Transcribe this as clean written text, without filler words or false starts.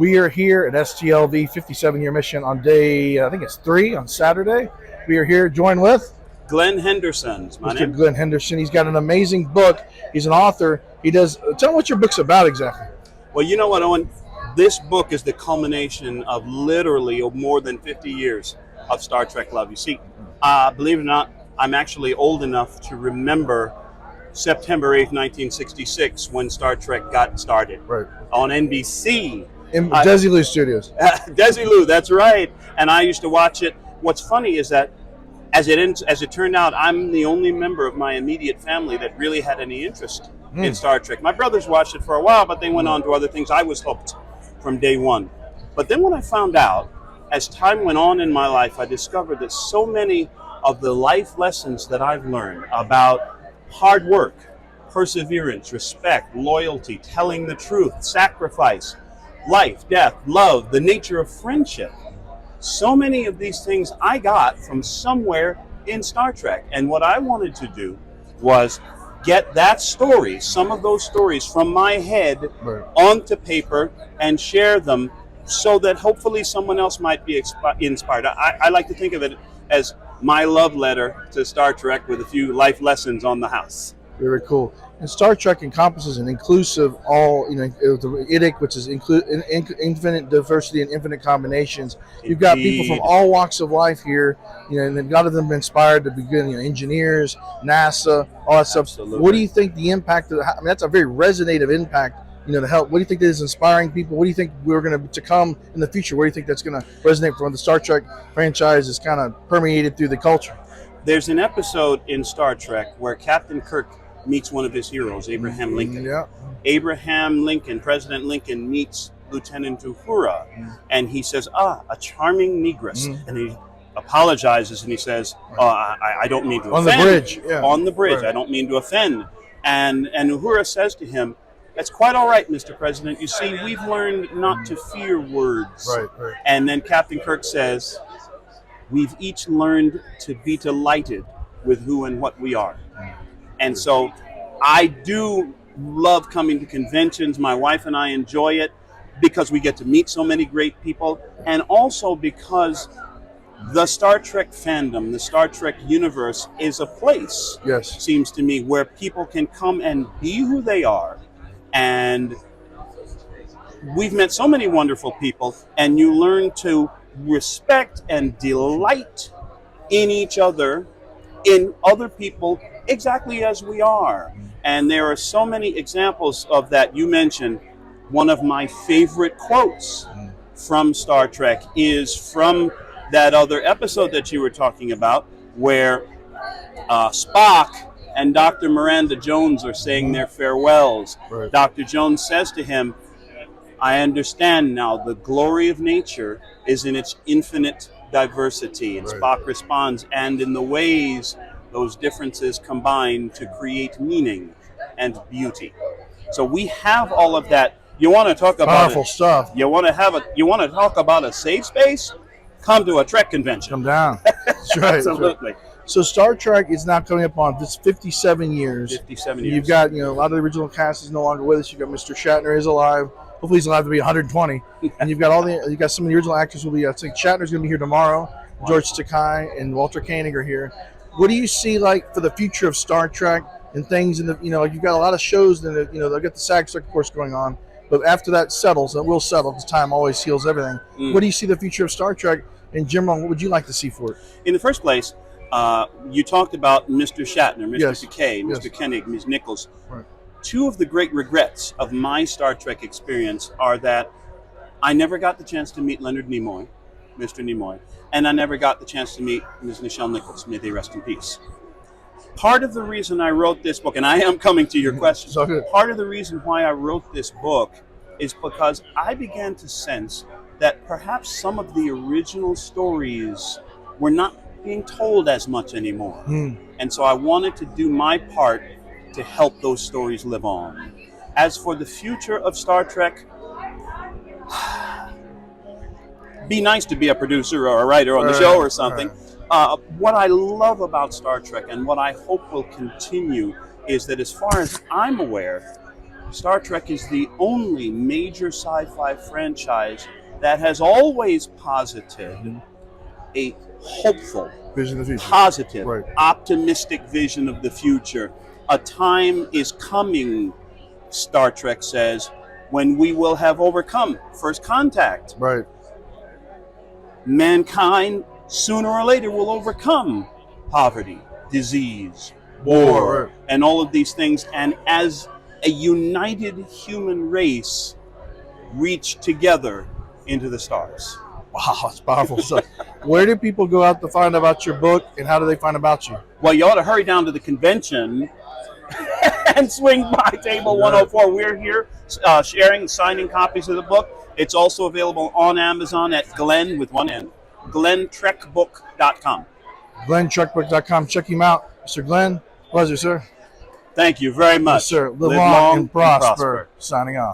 We are here at STLV 57-year mission on day, I think it's 3 on Saturday. We are here joined with Glen Henderson is my Mr. name. Glen Henderson. He's got an amazing book. He's an author. He does. Tell me what your book's about exactly. Well, you know what, Owen? This book is the culmination of literally more than 50 years of Star Trek love. You see, believe it or not, I'm actually old enough to remember September 8th, 1966, when Star Trek got started. Right. On NBC. In Desilu Studios. Desilu, that's right. And I used to watch it. What's funny is that as it turned out, I'm the only member of my immediate family that really had any interest in Star Trek. My brothers watched it for a while, but they went on to other things. I was hooked from day one. But then when I found out, as time went on in my life, I discovered that so many of the life lessons that I've learned about hard work, perseverance, respect, loyalty, telling the truth, sacrifice, life, death, love, the nature of friendship. So many of these things I got from somewhere in Star Trek. And what I wanted to do was get that story, some of those stories from my head onto paper and share them so that hopefully someone else might be inspired. I like to think of it as my love letter to Star Trek with a few life lessons on the house. Very cool. And Star Trek encompasses an inclusive all, the IDIC, which is infinite diversity and infinite combinations. You've got people from all walks of life here, and a lot of them have inspired to begin, engineers, NASA, all that stuff. Absolutely. What do you think the impact of, that's a very resonative impact, to help. What do you think that is inspiring people? What do you think we're going to come in the future? Where do you think that's going to resonate from the Star Trek franchise is kind of permeated through the culture? There's an episode in Star Trek where Captain Kirk meets one of his heroes, Abraham Lincoln. Yeah. Abraham Lincoln, President Lincoln, meets Lieutenant Uhura, and he says, a charming negress. And he apologizes and he says, I don't mean to offend. On the bridge. Yeah. On the bridge. Right. I don't mean to offend. And Uhura says to him, that's quite all right, Mr. President. You see, we've learned not to fear words. Right. And then Captain Kirk says, we've each learned to be delighted with who and what we are. And so I do love coming to conventions. My wife and I enjoy it because we get to meet so many great people, and also because the Star Trek fandom, the Star Trek universe is a place, seems to me, where people can come and be who they are. And we've met so many wonderful people, and you learn to respect and delight in each other, in other people, exactly as we are. And there are so many examples of that. You mentioned one of my favorite quotes from Star Trek is from that other episode that you were talking about, where Spock and Dr. Miranda Jones are saying their farewells. Right. Dr. Jones says to him, I understand now the glory of nature is in its infinite diversity. And Spock responds, and in the ways those differences combine to create meaning and beauty. So we have all of that. You want to talk about powerful stuff. You want to talk about a safe space? Come to a Trek convention. Come down. That's right. Absolutely. So Star Trek is now coming up on this 57 years. 57 years. You've got, a lot of the original cast is no longer with us. You've got Mr. Shatner is alive. Hopefully he's alive to be 120. And you've got some of the original actors will be, I think Shatner's going to be here tomorrow. Wow. George Takei and Walter Koenig are here. What do you see like for the future of Star Trek and things in the, you've got a lot of shows and they'll get the SAG strike, of course, going on. But after that settles, it will settle because time always heals everything. What do you see the future of Star Trek? And Jim, what would you like to see for it? In the first place, you talked about Mr. Shatner, Mr. Takei, Mr. Koenig, Ms. Nichols. Right. Two of the great regrets of my Star Trek experience are that I never got the chance to meet Leonard Nimoy, Mr. Nimoy, and I never got the chance to meet Ms. Nichelle Nichols. May they rest in peace. Part of the reason I wrote this book, and I am coming to your question, part of the reason why I wrote this book is because I began to sense that perhaps some of the original stories were not being told as much anymore. And so I wanted to do my part to help those stories live on. As for the future of Star Trek, be nice to be a producer or a writer on the show or something. What I love about Star Trek and what I hope will continue is that as far as I'm aware, Star Trek is the only major sci-fi franchise that has always posited a hopeful, Vision of the future. positive, Right. optimistic vision of the future. A time is coming, Star Trek says, when we will have overcome first contact. Right. Mankind, sooner or later, will overcome poverty, disease, War, war, right. and all of these things. And as a united human race, reach together into the stars. Wow, that's powerful stuff. Where do people go out to find about your book, and how do they find about you? Well, you ought to hurry down to the convention and swing by table 104. We're here sharing, signing copies of the book. It's also available on Amazon at Glen, with one N, glentrekbook.com. GlenTrekbook.com. Check him out. Mr. Glenn, pleasure, sir. Thank you very much. Yes, sir. Live long and prosper. Signing off.